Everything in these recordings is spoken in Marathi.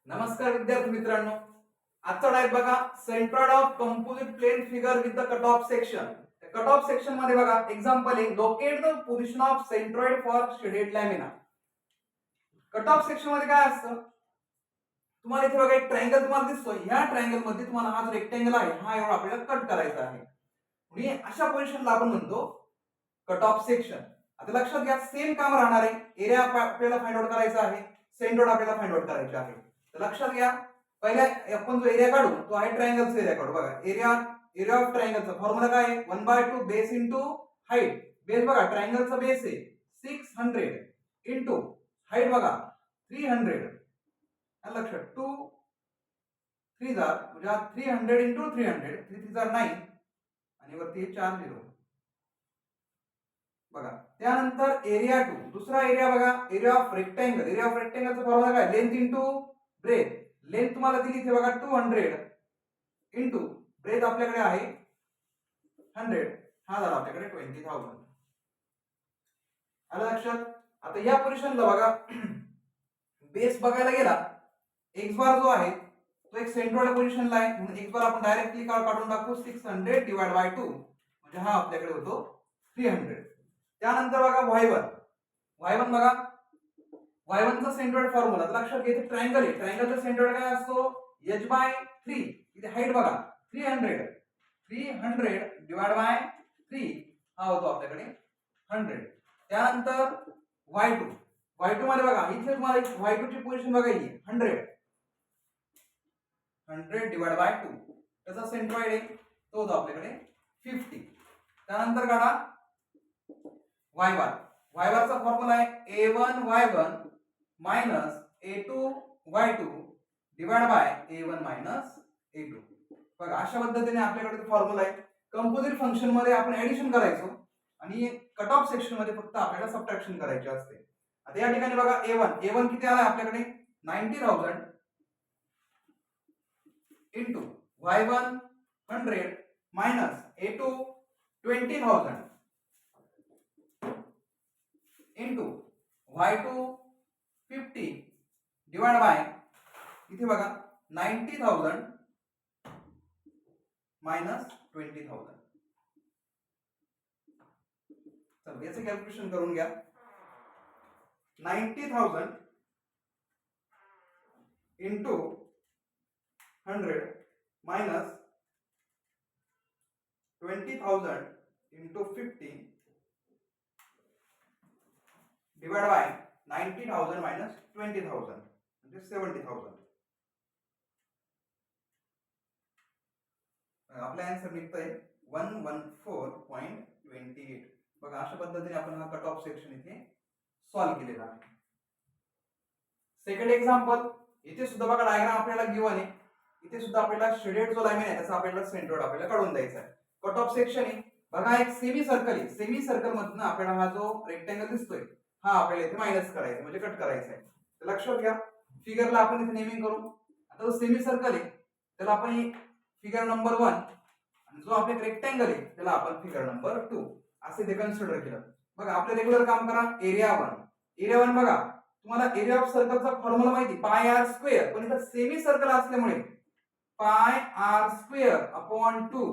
नमस्कार विद्यार्थी मित्रांनो, आजचा डायट बघा centroid of composite plane figure with the cut off section. Cut off section मध्ये बघा एक्झाम्पल आहे locate the position of centroid for shaded lamina. Cut off section मध्ये काय असतं, तुम्हाला इथे बघा एक ट्रायंगल तुम्हाला दिसतोय. ह्या ट्रायंगल मध्ये तुम्हाला हा जो रेक्टँगल आहे हा एवढा आपल्याला कट करायचा आहे. म्हणजे अशा पोझिशनला आपण म्हणतो कट ऑफ सेक्शन. आता लक्षात घ्या सेम काम राहणार आहे. एरिया आपल्याला फाइंड आउट करायचा आहे, सेंट्रॉइड आपल्याला फाइंड आउट करायचे आहे. तर लक्षात घ्या पहिला आपण जो एरिया काढू तो आहे ट्रायंगलचा एरिया काढू. बघा एरिया ऑफ ट्रायंगलचा फॉर्म्युला काय आहे 1/2 बेस इंटू हाईट. बेस बघा ट्रायंगलचा बेस आहे 600 इंटू हाईट बघा 300. लक्षात 2 3 जार म्हणजे 300 इंटू 300 3 जार 9 आणि वरती 4 0. बघा त्यानंतर एरिया 2 दुसरा एरिया बघा area of rectangle. Area of रेक्टँगलचा फॉर्म्युला काय लेंथ इंटू ब्रेथ. लेंथ तुम्हाला दिली इथे बघा 200 इंटू ब्रेथ आपल्याकडे आहे 100. हा झाला आपल्याकडे 20,000. आलं लक्षात. आता या पोझिशनला बघा बेस बघायला गेला एक्स बार जो आहे तो एक सेंट्रॉइड पोझिशनला आहे म्हणून एक्स बार आपण डायरेक्टली काढून टाकू 600 डिवाइड बाय 2 म्हणजे हा आपल्याकडे होतो 300. त्यानंतर बघा y1 बघा y1 चा सेंट्रॉइड फॉर्म्युला लक्षात घ्या. इथे ट्रायंगल आहे, ट्रायंगलचा सेंट्रॉइड काय असतो h/3. इथे हाईट बघा 300 डिवाइड बाय 3 हा होतो आपल्याकडे 100. त्यानंतर y2 मध्ये बघा इथे तुम्हाला y2 ची पोझिशन बघायची 100 डिवाइड बाय 2 त्याचा सेंट्रॉइड आहे तो होतो आपल्याकडे 50. त्यानंतर काढा y बार चा फॉर्म्युला आहे a1 y1 minus a2 y2 divide by a1 minus a2. बघा अशा पद्धतीने आपल्याकडे फॉर्म्युला आहे. कंपोजिट फंक्शन मध्ये आपण ऍडिशन करायचो आणि कट ऑफ सेक्शन मध्ये फक्त आपल्याला सबट्रॅक्शन करायचे असते. आता या ठिकाणी बघा a1 किती आला आपल्याकडे 90,000 into y1 100 minus a2 20,000 into y2 50 divide by इथे बघा 90,000 मायनस 20,000. चल याचे कॅल्क्युलेशन करून घ्या. 90,000 into 100 minus 20,000 into 50 divide by 90,000 minus 20,000 म्हणजे 70,000. आपला आन्सर निघतोय 114.28. बघा अशा पद्धतीने आपण हा कट ऑफ सेक्शन इथे सॉल्व्ह केलेला आहे. सेकंड एक्झाम्पल इथे सुद्धा बघा डायग्राम आपल्याला गिवन आहे. इथे सुद्धा आपल्याला शेडेड जो लाईन आहे त्याचा आपल्याला सेंट्रॉइड आपल्याला काढून द्यायचा आहे. कट ऑफ सेक्शन आहे बघा एक सेमी सर्कल आहे. सेमी सर्कल मधून आपल्याला हा जो रेक्टँगल दिसतोय हा आपल्याला इथे मायनस करायचा म्हणजे कट करायचा आहे. तर लक्षात घ्या फिगरला आपण इथे नेमिंग करू. आता जो सेमी सर्कल आहे त्याला आपण फिगर नंबर 1 आणि जो आपला रेक्टँगल आहे त्याला आपण फिगर नंबर 2 असे ते कन्सिडर केलं. बघा आपलं रेग्युलर काम करा एरिया 1 बघा तुम्हाला एरिया ऑफ सर्कलचा फॉर्म्युला माहिती पाय आर स्क्वेअर. पण इथं सेमी सर्कल असल्यामुळे पाय आर स्क्वेअर अपॉन 2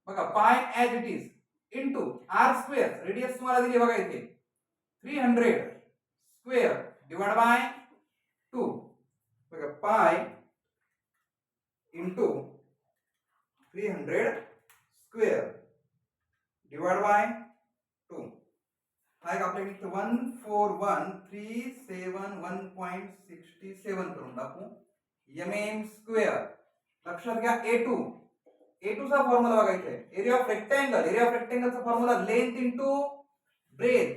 बघा pi as it is into r square. Radius तुम्हाला दिली बघा इथे 300 स्क्वेअर डिवाइड बाय 2 बघा pi into 300 square divide by 2 हा एक आपल्याकडे 141,371.67 करून टाकू mm स्क्वेअर. लक्षात घ्या a2 चा फॉर्म्युला बघा इथे एरिया ऑफ रेक्टँगलचा फॉर्म्युला लेंथ इंटू ब्रेथ.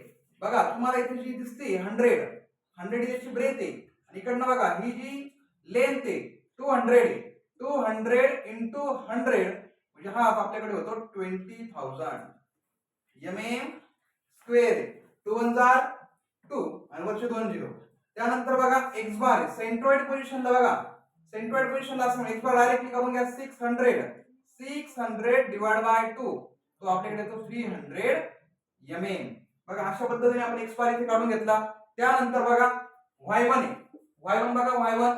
बघा तुम्हाला इथे जी दिसते 100 याची ब्रेथ आहे आणि इकडनं बघा ही जी लेंथ आहे 200 आहे. 200 इंटू 100 म्हणजे हा आपल्याकडे होतो 20,000 mm स्क्वेअर. 2 1 2 आणि वरचे 2 0. त्यानंतर बघा एक्स बार सेंट्रॉइड पोझिशनला बघा सेंट्रॉइड पोझिशनला असं एक्स बार डायरेक्टली करून घ्या 600 डिवाइड बाय 2 तो आपल्याकडे तो 300 mm. बघा अशा पद्धतीने आपण एक्स बार इथे काढून घेतला. त्यानंतर बघा y1 बघा y1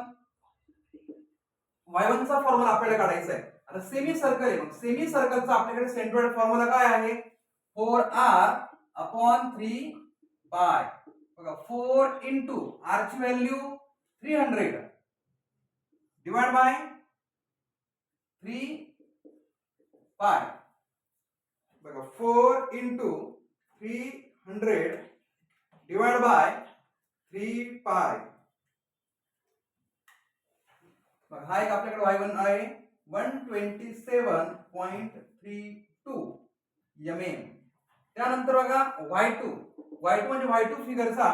y1 चा फॉर्म्युला आपल्याला काढायचा आहे. आता सेमी सर्कल आहे, मग सेमी सर्कलचा आपल्याकडे सेंट्रॉइड फॉर्म्युला काय आहे? 4r/3 पाय. बघा 4 इंटू r ची व्हॅल्यू 300 डिवाइड बाय 3 पाय. बघा 4 इंटू 300 डिवाइड बाय 3 पाय. बघा हा एक आपल्याकडे y1 आहे 127.32 mm. त्यानंतर बघा y2 म्हणजे y2 फिगरचा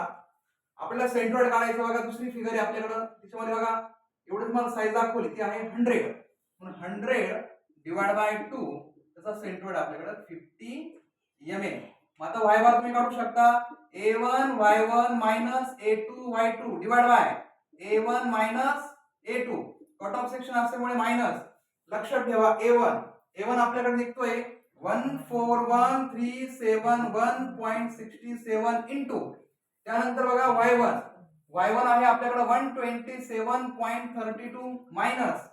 आपल्याला सेंट्रॉइड काढायचा. बघा दुसरी फिगर आहे आपल्याकडे, त्याच्यामध्ये बघा एवढं तुम्हाला साईज दाखवली ती आहे 100 म्हणून 100 डिवाइड बाय 2 त्याचा सेंट्रॉइड आपल्याकडे 50 mm. मग आता y बार तुम्ही काढू शकता a1 y1 minus a2 y2 divide by a1 minus a2. Cut off section असल्यामुळे मायनस. लक्षात ठेवा a1 आपल्याकडे निघतोय 14137.67 इंटू. त्यानंतर बघा y1 आहे आपल्याकडे 127.32 मायनस.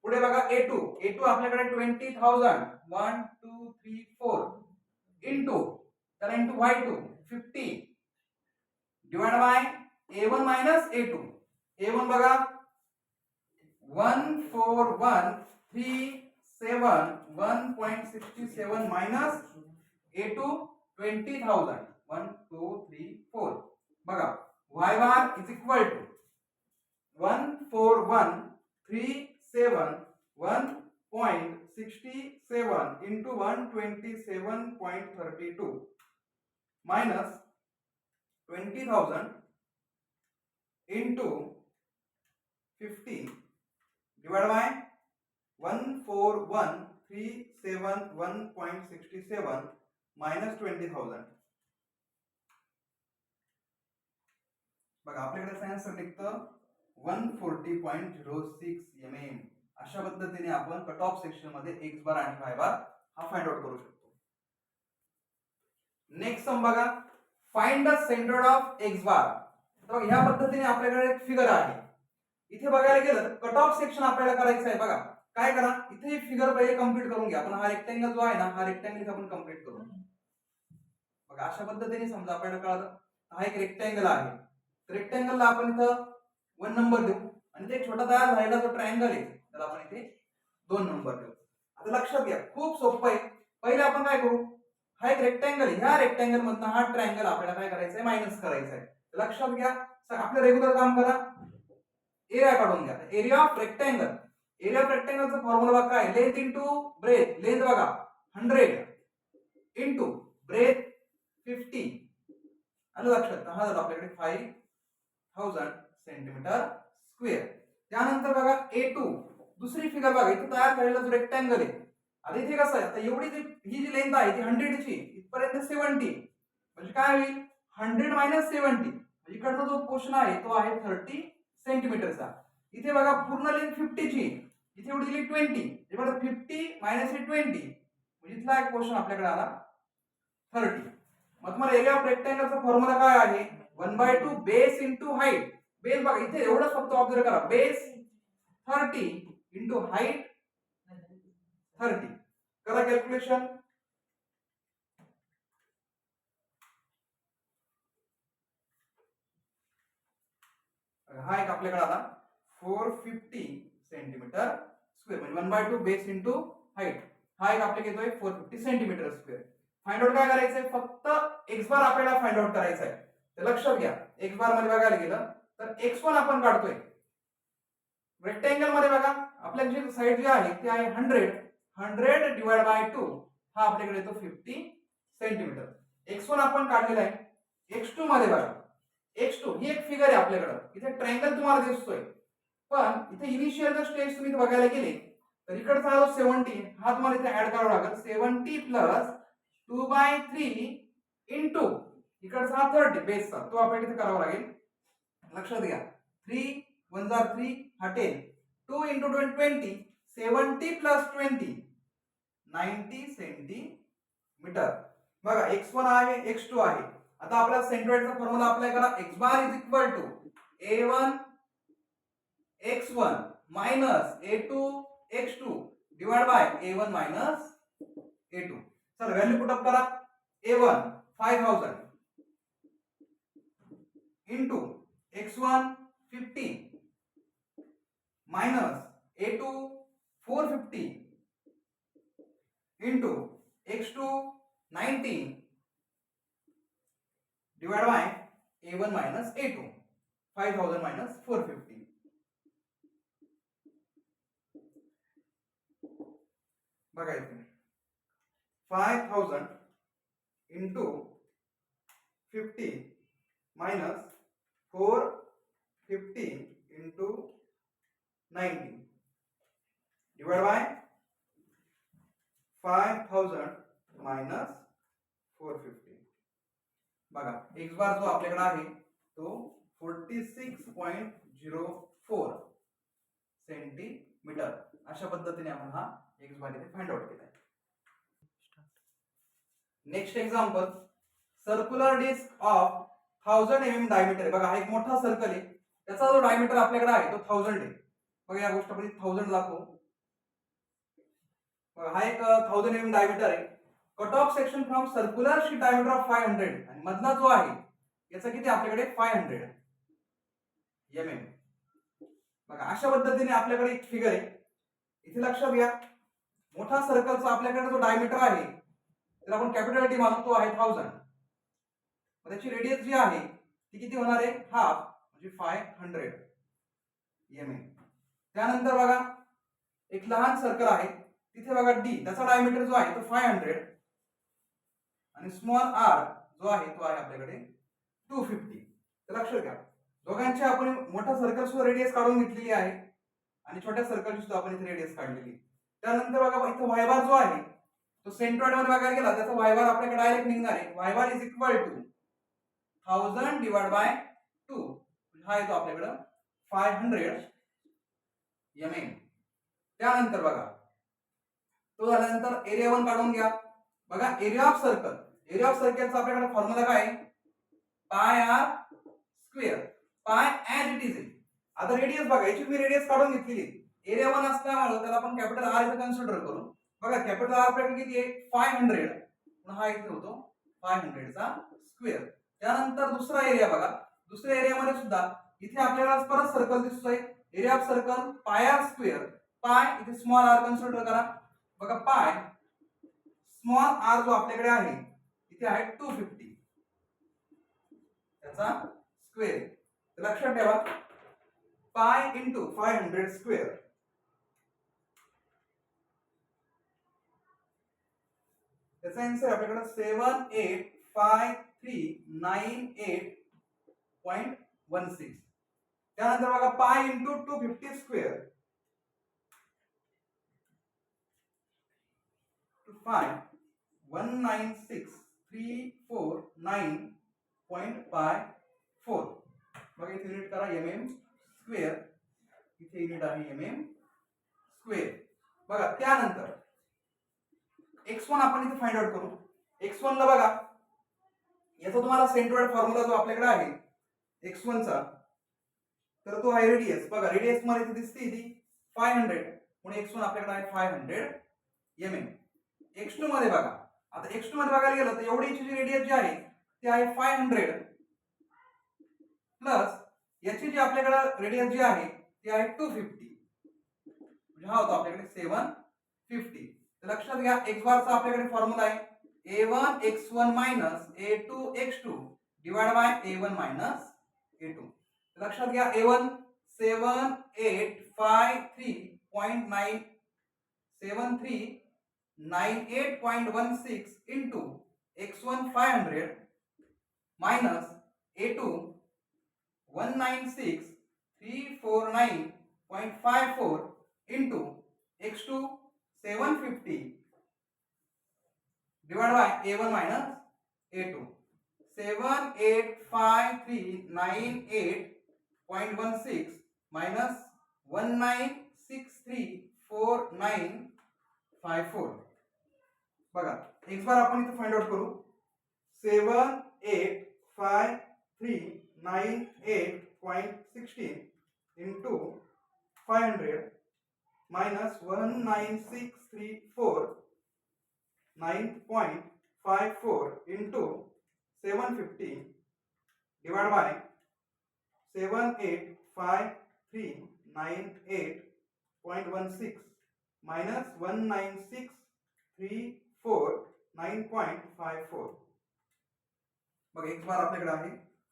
पुढे बघा a2 आपल्याकडे 20,000 1 2 3 4 इंटू त्याला into y2 50 divide by a1 minus a1 बघा 14137.67 मायनस a2 20,000 1 2 3 4. बघा y bar is equal to 14137.67 into 127.32 minus 20,000 into 50 divided by 14137.67 minus 20,000. बघा आपल्याकडे आन्सर निघतं 140.06 mm. अशा पद्धतीने आपण कट ऑफ सेक्शन मध्ये x बार आणि y बार हा फाइंड आउट करू शकतो. नेक्स्ट सम बघा find the centroid of x बार. तर ह्या पद्धतीने आपल्याकडे एक फिगर आहे. इथे बघायला गेलं कट ऑफ सेक्शन आपल्याला करायचं आहे. बघा काय करा इथे ही फिगर पहिले कंप्लीट करून घ्या. आपण हा रेक्टेंगल जो आहे ना हा रेक्टेंगल आपण कंप्लीट करू. बघा अशा पद्धतीने समजा आपल्याला कळलं हा एक रेक्टेंगल आहे. रेक्टेंगलला आपण इथं 1 नंबर देऊ आणि ते छोटा तयार झालेला जो ट्रायंगल आहे त्याला आपण इथे 2 नंबर देऊ. आता लक्षात घ्या खूप सोपं आहे. पहिले आपण काय करू हा एक रेक्टेंगल आहे. ह्या रेक्टेंगल मधनं हा ट्रायंगल आपल्याला काय करायचं आहे मायनस करायचा आहे. लक्षात घ्या आपलं रेग्युलर काम करा एरिया काढून घ्या. एरिया ऑफ रेक्टेंगलचा फॉर्म्युला बघा काय लेंथ इंटू ब्रेथ. लेंथ बघा 100 इंटू ब्रेथ 50 आणि लक्षात हा झाला आपल्याकडे 5000 सेंटीमीटर स्क्वेअर. त्यानंतर बघा a2 दुसरी फिगर बघा इथे तयार झालेला जो रेक्टेंगल आहे. आता इथे कसं आहे आता एवढी ही जी लेंथ आहे ती 100 ची इथपर्यंत 70 म्हणजे काय होईल 100 मायनस 70 इकडचा जो पोर्शन आहे तो आहे 30 सेंटीमीटरचा. इथे बघा पूर्ण लेंथ 50 ची इथे एवढी दिली 20 बघा 50 मायनस 20 म्हणजे इथला एक पोर्शन आपल्याकडे आला 30. मग तुम्हाला एरिया ऑफ रेक्टेंगलचा फॉर्म्युला काय आहे 1/2 बेस इंटू हाईट. बेस बघा इथे एवढंच फक्त ऑब्झर्व करा बेस 30 इंटू हाईट 30. करा कॅल्क्युलेशन. हा एक आपल्याकडे आला 450 सेंटीमीटर स्क्वेअर म्हणजे 1/2 बेस इंटू हाईट. हा एक आपल्याकडे येतोय 450 सेंटीमीटर स्क्वेअर. फाइंड आउट काय करायचंय फक्त x बार आपल्याला फाइंड आउट करायचा आहे. तर लक्षात घ्या x बार मध्ये बघायला गेलं तर x1 आपण काढतोय. रेक्टेंगल मध्ये बघा आपल्याची जी साइड जी आहे ती आहे 100 डिवाइड बाय 2 हा आपल्याकडे येतो 50 सेंटीमीटर. x1 आपण काढलेला आहे. x2 मध्ये बघा x2 ही एक फिगर आहे आपल्याकडे. इथे ट्रायंगल तुम्हाला दिसतोय पण इथे इनिशियल जर स्टेज तुम्ही बघायला गेले तर इकडचा जो 70 हा तुम्हाला इथे ऍड करावा लागेल. 70 प्लस 2/3 इंटू इकडचा हा 30 बेसचा तो आपल्याला इथे करावा लागेल. लक्षात घ्या 3 1 जार 3 हा 10 2 इंटू 20 70 प्लस 20 90 सेंटीमीटर. बघा x1 आहे x2 आहे. आता आपला सेंट्रॉइडचा फॉर्म्युला अप्लाय करा x bar is equal to a1 x1 minus a2x2 divide by a1 minus a2. चला व्हॅल्यू पुट अप करा. a1 5000 into x1 50 minus a2 450 into x2 90 divided by a1 minus a2. 5000 minus 450. बघा इथे 5000 into 50 minus 450 into 90 divided by 5000 minus 450. बघा x बार जो आपल्याकडे आहे तो 46.04 सेंटीमीटर. अशा पद्धतीने आपण हा x बार इथे फाइंड आउट केला आहे. Next example, circular disc of 1000 mm diameter. बघा हा एक मोठा सर्कल आहे, त्याचा जो डायमीटर आपल्याकडे आहे तो 1000 आहे. बघा या गोष्ट आपण 1000 दाखवू. बघा हा एक 1000 mm डायमीटर आहे. Cut off section from circular sheet diameter of 500 आणि मधला जो आहे याचा किती आपल्याकडे 500 mm. बघा अशा पद्धतीने आपल्याकडे एक फिगर आहे. इथे लक्षात घ्या, मोठा सर्कलचा आपल्याकडे जो डायमीटर आहे त्याला आपण कॅपिटल टी मानू, तो आहे 1000. त्याची रेडियस जी आहे ती किती होणार आहे, हाफ, म्हणजे 500 mm. त्यानंतर बघा एक लहान सर्कल आहे, तिथे बघा डी, त्याचा डायमीटर जो आहे तो 500 आणि स्मॉल आर जो आहे तो आहे आपल्याकडे 250. तर लक्षात घ्या, दोघांची आपण मोठ्या सर्कल सुद्धा रेडियस काढून घेतलेली आहे आणि छोट्या सर्कलची सुद्धा आपण इथे रेडियस काढलेली. त्यानंतर बघा इथे वाय बार जो आहे तो सेंट्रॉइड मध्ये बघायला गेला, त्याचा वाय बार आपल्याकडे डायरेक्ट निघणार आहे. Y bar is equal to 1000 divide by 2, हा येतो आपल्याकडे 500 mm. त्यानंतर बघा तो झाल्यानंतर एरिया 1 काढून घ्या. बघा area of circle, area of सर्कलचा आपल्याकडे फॉर्म्युला काय आहे, pi r square, pi as it is. आता रेडियस बघा, याची मी रेडियस काढून घेतलेली. एरिया 1 असल्यामुळे त्याला आपण कॅपिटल आर इथे कन्सिडर करू. बघा कॅपिटल आर आपल्याकडे किती आहे 500, पण हा इथे होतो 500 चा स्क्वेअर. त्यानंतर दुसरा एरिया बघा, दुसऱ्या एरियामध्ये सुद्धा इथे आपल्याला परत सर्कल दिसतोय. Area of circle pi r square, pi इथे स्मॉल आर कन्सिडर करा. बघा पाय स्मॉल आर जो आपल्याकडे आहे इथे आहे 250, त्याचा स्क्वेअर. लक्षात ठेवा पाय इंटू 500 स्क्वेअर. त्याचा आन्सर आपल्याकडे 785398.16. त्यानंतर बघा pi into 250 square to find 196,349.54. बघा इथे युनिट करा mm स्क्वेअर, इथे युनिट आहे mm स्क्वेअर. बघा त्यानंतर x1 आपण इथे फाइंड आउट करू. x1 ला बघा याचा तुम्हाला सेंट्रॉइड फॉर्म्युला जो आपल्याकडे आहे x1 चा, तर तो आहे रेडियस. बघा रेडियस मध्ये इथे दिसते ती 500, म्हणून x1 आपल्याकडे आहे 500 mm. x2 मध्ये बघा, आता x2 मध्ये बघायला गेलं तर एवढीची जी रेडियस जी आहे ती आहे 500 प्लस याची जी आपल्याकडे रेडियस जी आहे ती आहे 250, म्हणजे हा होतो आपल्याकडे 750. तर लक्षात घ्या x बार चा आपल्याकडे फॉर्म्युला आहे a1 x1 minus a2 x2 divide by a1 minus a2. लक्षात घ्या a1 7853.98.16 into x1 500 minus a2 196,349.54 into x2 750 divided by a1 minus a2. 785398.16 minus 196,349.54. बघा एक बार आपण इथे फाइंड आउट करू. 785398.16 into 500 minus 19634 9.54 into 750 divided by 785,398.16 minus 19634 9.54. मग x बार आपल्याकडे आहे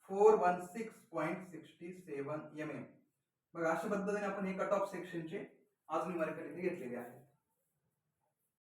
416.67 mm. बघा अशा पद्धतीने आपण हे कट ऑफ सेक्शनचे आज न्यूमेरिकल इथे घेतलेले आहे.